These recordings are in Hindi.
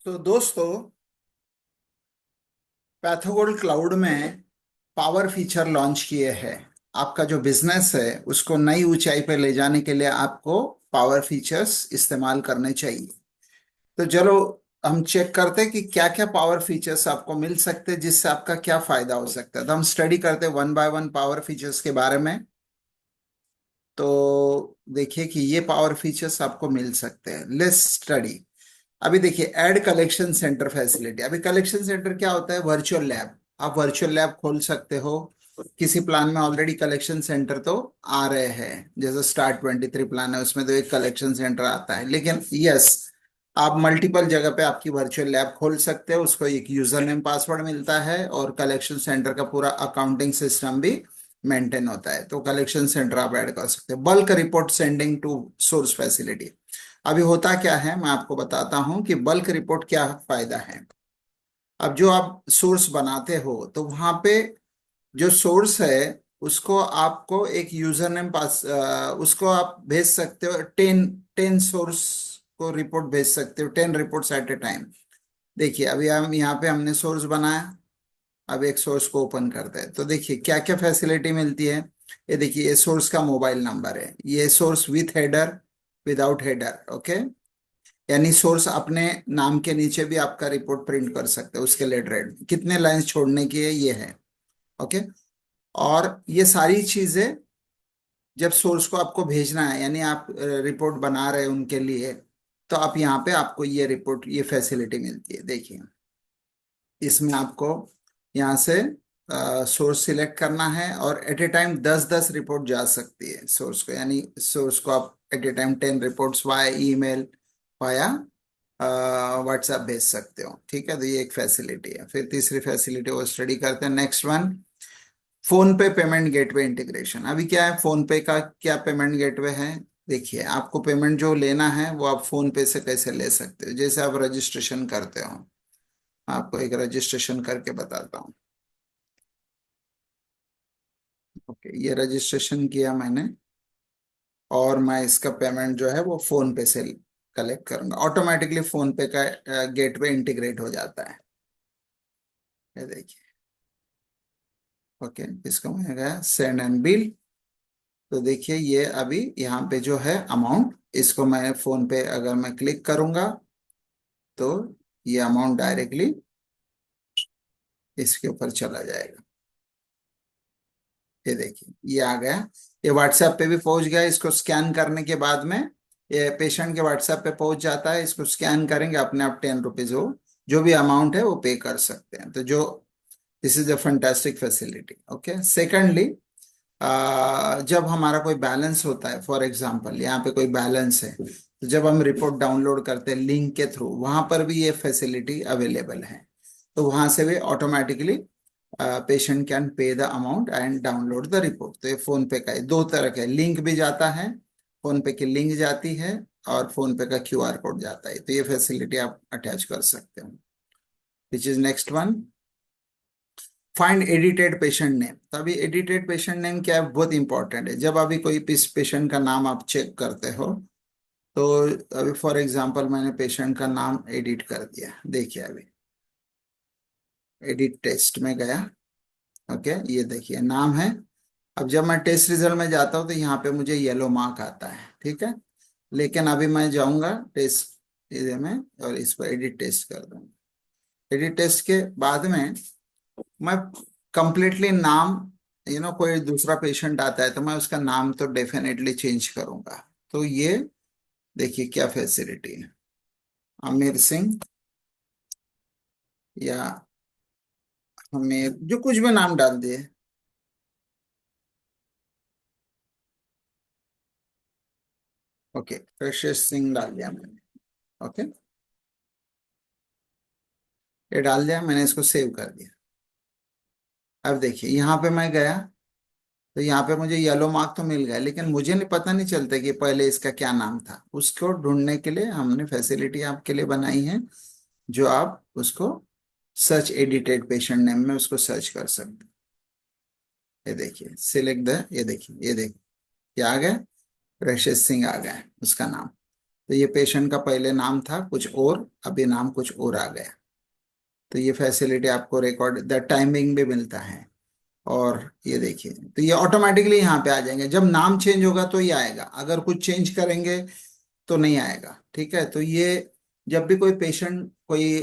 तो दोस्तों, पैथागोरल क्लाउड में पावर फीचर लॉन्च किए हैं। आपका जो बिजनेस है उसको नई ऊंचाई पर ले जाने के लिए आपको पावर फीचर्स इस्तेमाल करने चाहिए। तो चलो हम चेक करते हैं कि क्या क्या पावर फीचर्स आपको मिल सकते हैं, जिससे आपका क्या फायदा हो सकता है। तो हम स्टडी करते हैं one by one power features के बारे में। तो देखिए कि ये पावर फीचर्स आपको मिल सकते हैं। Let's study. अभी देखिए, ऐड कलेक्शन सेंटर फैसिलिटी। अभी कलेक्शन सेंटर क्या होता है? Virtual lab. आप वर्चुअल लैब खोल सकते हो। किसी प्लान में ऑलरेडी कलेक्शन सेंटर तो आ रहे हैं, जैसे स्टार 23 प्लान है, उसमें तो एक कलेक्शन सेंटर आता है। लेकिन यस, आप मल्टीपल जगह पे आपकी वर्चुअल लैब खोल सकते हो। उसको एक यूजर नेम पासवर्ड मिलता है और कलेक्शन सेंटर का पूरा अकाउंटिंग सिस्टम भी मेंटेन होता है। तो कलेक्शन सेंटर आप ऐड कर सकते हो। Bulk report sending to source facility. अभी होता क्या है, मैं आपको बताता हूं कि बल्क रिपोर्ट क्या फायदा है। अब जो आप सोर्स बनाते हो तो वहां पे जो सोर्स है उसको आपको एक यूजर नेम पास उसको आप भेज सकते हो। टेन टेन सोर्स को रिपोर्ट भेज सकते हो, 10 रिपोर्ट्स एट ए टाइम। देखिए, अभी हम यहाँ पे हमने सोर्स बनाया। अब एक सोर्स को ओपन करते हैं तो देखिए क्या क्या फैसिलिटी मिलती है। ये देखिए, ये सोर्स का मोबाइल नंबर है। ये source with header, without header. Okay, यानी सोर्स अपने नाम के नीचे भी आपका रिपोर्ट प्रिंट कर सकते हैं, उसके लिए रेड कितने लाइंस छोड़ने की है ये है। ओके, और ये सारी चीजें जब सोर्स को आपको भेजना है, यानी आप रिपोर्ट बना रहे हैं उनके लिए, तो आप यहाँ पे आपको ये रिपोर्ट, ये फैसिलिटी मिलती है। देखिए, इसमें आपको यहाँ से सोर्स सिलेक्ट करना है और एट ए टाइम 10-10 रिपोर्ट जा सकती है सोर्स को। यानी सोर्स को आप at a time 10 reports via email, via WhatsApp भेज सकते हो। ठीक है, तो ये एक फैसिलिटी है। फिर तीसरी फैसिलिटी वो स्टडी करते हैं। नेक्स्ट वन, फोन पे पेमेंट गेटवे इंटीग्रेशन। अभी क्या है, फोन पे का क्या पेमेंट गेटवे है? देखिए, आपको पेमेंट जो लेना है वो आप फोन पे से कैसे ले सकते हो। जैसे आप रजिस्ट्रेशन करते हो, आपको एक रजिस्ट्रेशन करके बताता हूँ। ओके, ये रजिस्ट्रेशन किया मैंने और मैं इसका पेमेंट जो है वो फोन पे से कलेक्ट करूंगा। ऑटोमेटिकली फोन पे का गेटवे इंटीग्रेट हो जाता है। ये देखिए। ओके, इसको मैं गया सेंड एंड बिल। तो देखिए, ये अभी यहाँ पे जो है अमाउंट, इसको मैं फोन पे अगर मैं क्लिक करूंगा तो ये अमाउंट डायरेक्टली इसके ऊपर चला जाएगा। ये देखिए, ये आ गया। ये व्हाट्सएप पे भी पहुंच गया। इसको स्कैन करने के बाद में ये पेशेंट के व्हाट्सएप पे पहुंच जाता है। इसको स्कैन करेंगे, अपने आप 10 रुपीज हो, जो भी अमाउंट है वो पे कर सकते हैं। तो जो this is a fantastic facility. Okay, secondly, जब हमारा कोई बैलेंस होता है, फॉर एग्जांपल यहाँ पे कोई बैलेंस है, तो जब हम रिपोर्ट डाउनलोड करते हैं लिंक के थ्रू, वहां पर भी ये फैसिलिटी अवेलेबल है। तो वहां से भी automatically patient can pay the amount and download the report. तो ये फोन पे का है, दो तरह का लिंक भी जाता है, फोन पे की लिंक जाती है और फोन पे का क्यूआर कोड जाता है। तो ये फैसिलिटी आप अटैच कर सकते हो। Which is next one, find edited patient name. तो अभी एडिटेड पेशेंट नेम क्या है, बहुत इंपॉर्टेंट है। जब अभी कोई पेशेंट का नाम आप चेक करते हो तो अभी फॉर एग्जांपल मैंने पेशेंट का नाम एडिट कर दिया। देखिए, अभी एडिट टेस्ट में गया। ओके, ये देखिए नाम है। अब जब मैं टेस्ट रिजल्ट में जाता हूँ तो यहाँ पे मुझे येलो मार्क आता है। ठीक है, लेकिन अभी मैं जाऊंगा टेस्ट एरिया में और इसको एडिट टेस्ट कर दूंगा। एडिट टेस्ट के बाद में मैं कंप्लीटली नाम, कोई दूसरा पेशेंट आता है तो मैं उसका नाम तो डेफिनेटली चेंज करूंगा। तो ये देखिए क्या फैसिलिटी है। आमिर सिंह या हमें जो कुछ भी नाम डाल दिए। ओके, प्रशेष सिंह डाल दिया मैंने। ओके, ये डाल दिया मैंने, इसको सेव कर दिया। अब देखिए, यहाँ पे मैं गया तो यहाँ पे मुझे येलो मार्क तो मिल गया, लेकिन मुझे नहीं पता नहीं चलता कि पहले इसका क्या नाम था। उसको ढूंढने के लिए हमने फैसिलिटी आपके लिए बनाई है, जो आप उसको सर्च एडिटेड पेशेंट नेम में उसको सर्च कर सकते हैं। ये देखिए, सिलेक्ट द, ये देखिए, ये देखिए, ये आ गया, प्रशेष सिंह आ गया है उसका नाम। तो ये पेशेंट का पहले नाम था कुछ और, अभी नाम कुछ और आ गया। तो ये फैसिलिटी आपको रिकॉर्ड द टाइमिंग भी मिलता है। और ये देखिए, तो ये ऑटोमेटिकली यहाँ पे आ जाएंगे। जब नाम चेंज होगा तो ये आएगा, अगर कुछ चेंज करेंगे तो नहीं आएगा। ठीक है, तो ये जब भी कोई पेशेंट कोई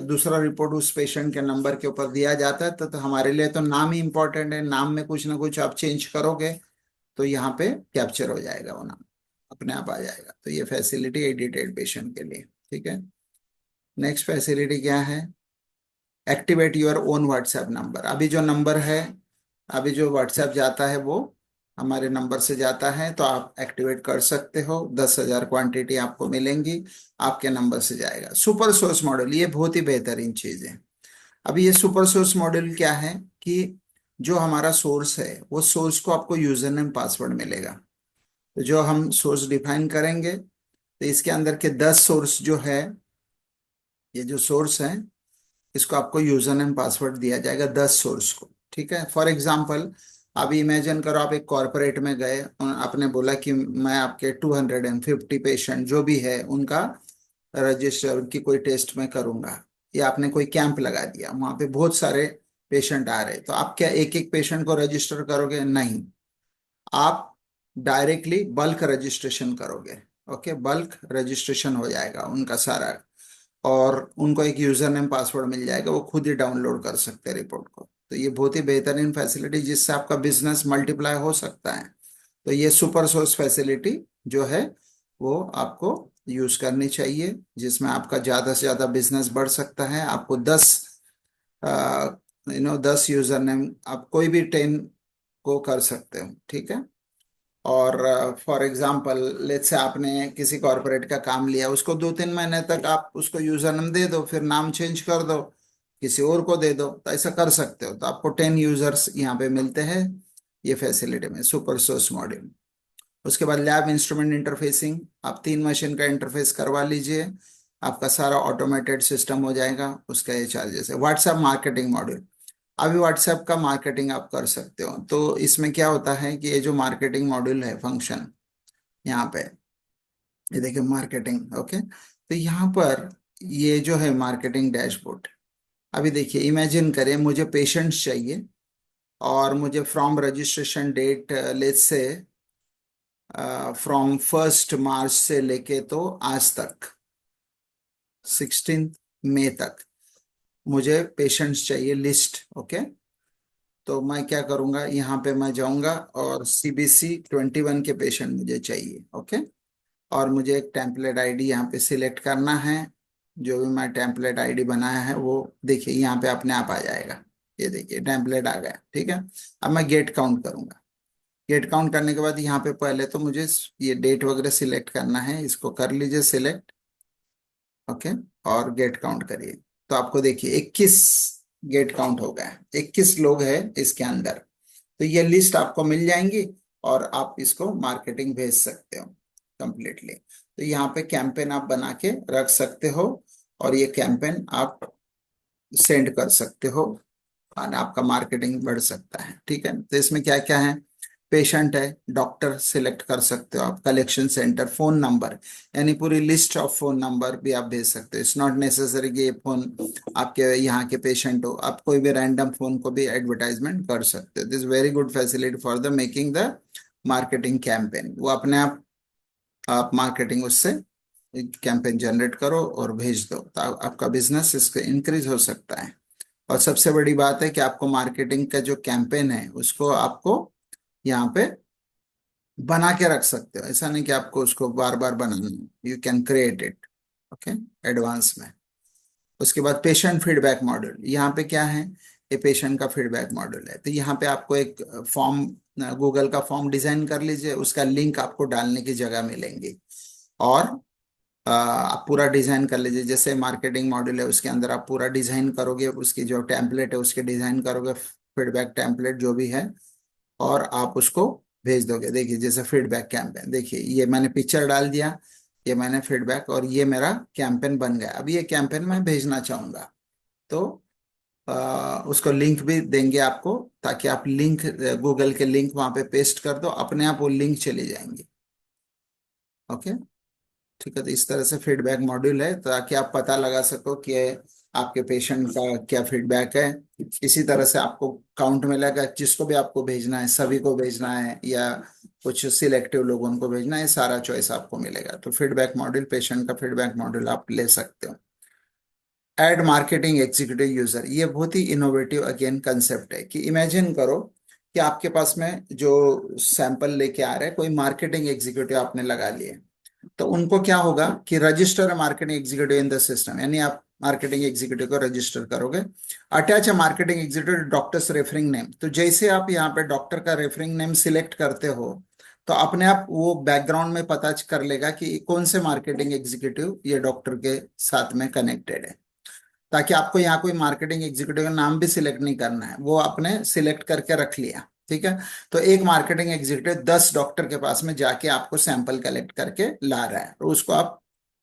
दूसरा रिपोर्ट उस पेशेंट के नंबर के ऊपर दिया जाता है तो हमारे लिए तो नाम ही इंपॉर्टेंट है। नाम में कुछ ना कुछ आप चेंज करोगे तो यहाँ पे कैप्चर हो जाएगा वो नाम, अपने आप आ जाएगा। तो ये फैसिलिटी एडिटेड पेशेंट के लिए। ठीक है, नेक्स्ट फैसिलिटी क्या है? Activate your own WhatsApp number. अभी जो नंबर है, अभी जो व्हाट्सएप जाता है वो हमारे नंबर से जाता है, तो आप एक्टिवेट कर सकते हो। 10,000 क्वांटिटी आपको मिलेंगी, आपके नंबर से जाएगा। सुपर सोर्स मॉडल, ये बहुत ही बेहतरीन चीज है। अभी ये सुपर सोर्स मॉडल क्या है कि जो हमारा सोर्स है वो सोर्स को आपको यूजर नेम पासवर्ड मिलेगा। तो जो हम सोर्स डिफाइन करेंगे, तो इसके अंदर के 10 सोर्स जो है, ये जो सोर्स है इसको आपको यूजर नेम पासवर्ड दिया जाएगा 10 सोर्स को। ठीक है, फॉर एग्जांपल अभी इमेजिन करो आप एक कॉरपोरेट में गए और आपने बोला कि मैं आपके 250 पेशेंट जो भी है उनका रजिस्टर, उनकी कोई टेस्ट में करूंगा, या आपने कोई कैंप लगा दिया, वहां पे बहुत सारे पेशेंट आ रहे, तो आप क्या एक एक पेशेंट को रजिस्टर करोगे? नहीं, आप डायरेक्टली बल्क रजिस्ट्रेशन करोगे। ओके, बल्क रजिस्ट्रेशन हो जाएगा उनका सारा, और उनको एक यूजर नेम पासवर्ड मिल जाएगा, वो खुद ही डाउनलोड कर सकते हैं रिपोर्ट को। तो ये बहुत ही बेहतरीन फैसिलिटी जिससे आपका बिजनेस मल्टीप्लाई हो सकता है। तो ये सुपर सोर्स फैसिलिटी जो है वो आपको यूज करनी चाहिए, जिसमें आपका ज्यादा से ज्यादा बिजनेस बढ़ सकता है। आपको 10 यूजर नेम, आप कोई भी 10 को कर सकते हो। ठीक है, और फॉर एग्जांपल लेट्स से आपने किसी कॉर्पोरेट का काम लिया, उसको 2-3 महीने तक आप उसको यूजर नेम दे दो, फिर नाम चेंज कर दो, किसी और को दे दो, तो ऐसा कर सकते हो। तो आपको 10 यूजर्स यहाँ पे मिलते हैं ये फैसिलिटी में, सुपर सोर्स मॉड्यूल। उसके बाद लैब इंस्ट्रूमेंट इंटरफेसिंग, आप 3 मशीन का इंटरफेस करवा लीजिए, आपका सारा ऑटोमेटेड सिस्टम हो जाएगा। उसका ये चार्जेस है। व्हाट्सएप मार्केटिंग मॉड्यूल, अभी व्हाट्सएप का मार्केटिंग आप कर सकते हो। तो इसमें क्या होता है कि ये जो मार्केटिंग मॉड्यूल है फंक्शन, यहाँ पे ये देखिए मार्केटिंग। ओके, तो यहाँ पर ये जो है मार्केटिंग डैशबोर्ड, अभी देखिए इमेजिन करें मुझे पेशेंट्स चाहिए, और मुझे from registration date let's say from 1 March से लेके तो आज तक 16 मई तक मुझे पेशेंट्स चाहिए लिस्ट। ओके, तो मैं क्या करूंगा, यहाँ पे मैं जाऊंगा और CBC 21 के पेशेंट मुझे चाहिए। ओके, और मुझे एक टेम्पलेट आईडी यहाँ पे सिलेक्ट करना है। जो भी मैं टेम्पलेट आईडी बनाया है वो देखिए यहाँ पे अपने आप आ जाएगा। ये देखिए टेम्पलेट आ गया। ठीक है, अब मैं गेट काउंट करूंगा। गेट काउंट करने के बाद यहाँ पे पहले तो मुझे ये डेट वगैरह सिलेक्ट करना है, इसको कर लीजिए सिलेक्ट। ओके, और गेट काउंट करिए, तो आपको देखिए 21 गेट काउंट हो गया, 21 लोग हैं इसके अंदर। तो ये लिस्ट आपको मिल जाएंगी और आप इसको मार्केटिंग भेज सकते हो कंप्लीटली। तो यहाँ पे कैंपेन आप बना के रख सकते हो, और ये कैंपेन आप सेंड कर सकते हो, और आपका मार्केटिंग बढ़ सकता है। ठीक है, तो इसमें क्या क्या है? पेशेंट है, डॉक्टर सिलेक्ट कर सकते हो आप, कलेक्शन सेंटर, फोन नंबर, यानी पूरी लिस्ट ऑफ फोन नंबर भी आप भेज सकते हो। इट्स नॉट नेसेसरी कि ये फोन आपके यहाँ के पेशेंट हो, आप कोई भी रैंडम फोन को भी एडवर्टाइजमेंट कर सकते हो। This very good facility for the making the marketing campaign. वो अपने आप मार्केटिंग उससे कैंपेन जनरेट करो और भेज दो, तो आपका बिजनेस इससे इंक्रीज हो सकता है। और सबसे बड़ी बात है कि आपको मार्केटिंग का जो कैंपेन है उसको आपको यहाँ पे बना के रख सकते हो। ऐसा नहीं कि आपको उसको बार बार बनाना, you can create it. Okay, advance में। उसके बाद पेशेंट फीडबैक मॉड्यूल, यहाँ पे क्या है? ये पेशेंट का फीडबैक मॉड्यूल है। तो यहाँ पे आपको एक फॉर्म, गूगल का फॉर्म डिजाइन कर लीजिए, उसका लिंक आपको डालने की जगह मिलेंगी, और आप पूरा डिजाइन कर लीजिए। जैसे मार्केटिंग मॉड्यूल है उसके अंदर आप पूरा डिजाइन करोगे, उसकी जो टेम्पलेट है उसके डिजाइन करोगे, फीडबैक टेम्पलेट जो भी है, और आप उसको भेज दोगे। देखिए जैसे फीडबैक कैंपेन, देखिए ये मैंने पिक्चर डाल दिया, ये मैंने फीडबैक, और ये मेरा कैंपेन बन गया। अब ये कैंपेन मैं भेजना चाहूंगा, तो उसको लिंक भी देंगे आपको, ताकि आप लिंक, गूगल के लिंक वहां पे पेस्ट कर दो, अपने आप वो लिंक चली जाएंगे। ओके, ठीक है, तो इस तरह से फीडबैक मॉड्यूल है ताकि आप पता लगा सको कि आपके पेशेंट का क्या फीडबैक है। इसी तरह से आपको काउंट मिलेगा, जिसको भी आपको भेजना है, सभी को भेजना है या कुछ सिलेक्टिव लोगों को भेजना है, सारा चॉइस आपको मिलेगा। तो फीडबैक मॉड्यूल, पेशेंट का फीडबैक मॉड्यूल आप ले सकते हो। एड मार्केटिंग एग्जीक्यूटिव यूजर, ये बहुत ही इनोवेटिव अगेन कंसेप्ट है कि इमेजिन करो कि आपके पास में जो सैंपल लेके आ रहे हैं, कोई मार्केटिंग एग्जीक्यूटिव आपने लगा लिए, तो उनको क्या होगा कि register marketing executive in the system, यानी आप मार्केटिंग एग्जीक्यूटिव को रजिस्टर करोगे। Attach a marketing executive doctors referring name, तो जैसे आप यहाँ पे डॉक्टर का रेफरिंग नेम सिलेक्ट करते हो, तो अपने आप वो बैकग्राउंड में पता कर लेगा कि कौन से मार्केटिंग एग्जीक्यूटिव ये डॉक्टर के साथ में कनेक्टेड है, ताकि आपको यहाँ कोई मार्केटिंग एग्जीक्यूटिव का नाम भी सिलेक्ट नहीं करना है, वो आपने सिलेक्ट करके रख लिया। ठीक है, तो एक मार्केटिंग एग्जीक्यूटिव 10 डॉक्टर के पास में जाके आपको सैंपल कलेक्ट करके ला रहा है, तो उसको आप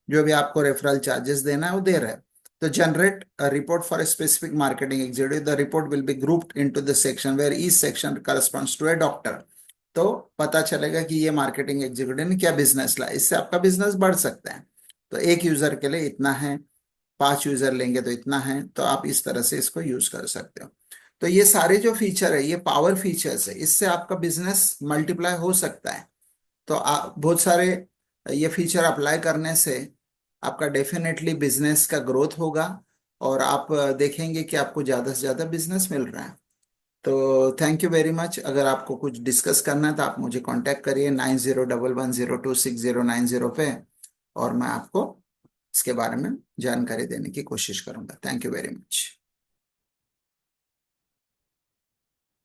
जो भी आपको रेफरल चार्जेस देना है वो दे रहे हैं। तो generate report for specific marketing executive, the report will be grouped into the section where each section corresponds to a doctor. तो पता चलेगा कि ये मार्केटिंग एग्जीक्यूटिव ने क्या बिजनेस ला, इससे आपका बिजनेस बढ़ सकता है। तो एक यूजर के लिए इतना है, 5 यूजर लेंगे तो इतना है, तो आप इस तरह से इसको यूज कर सकते हो। तो ये सारे जो फीचर है, ये पावर फीचर्स है, इससे आपका बिजनेस मल्टीप्लाई हो सकता है। तो आप बहुत सारे ये फीचर अप्लाई करने से आपका डेफिनेटली बिजनेस का ग्रोथ होगा, और आप देखेंगे कि आपको ज्यादा से ज्यादा बिजनेस मिल रहा है। तो थैंक यू वेरी मच। अगर आपको कुछ डिस्कस करना है तो आप मुझे कांटेक्ट करिए 9011026090 पे, और मैं आपको इसके बारे में जानकारी देने की कोशिश करूंगा। Thank you very much.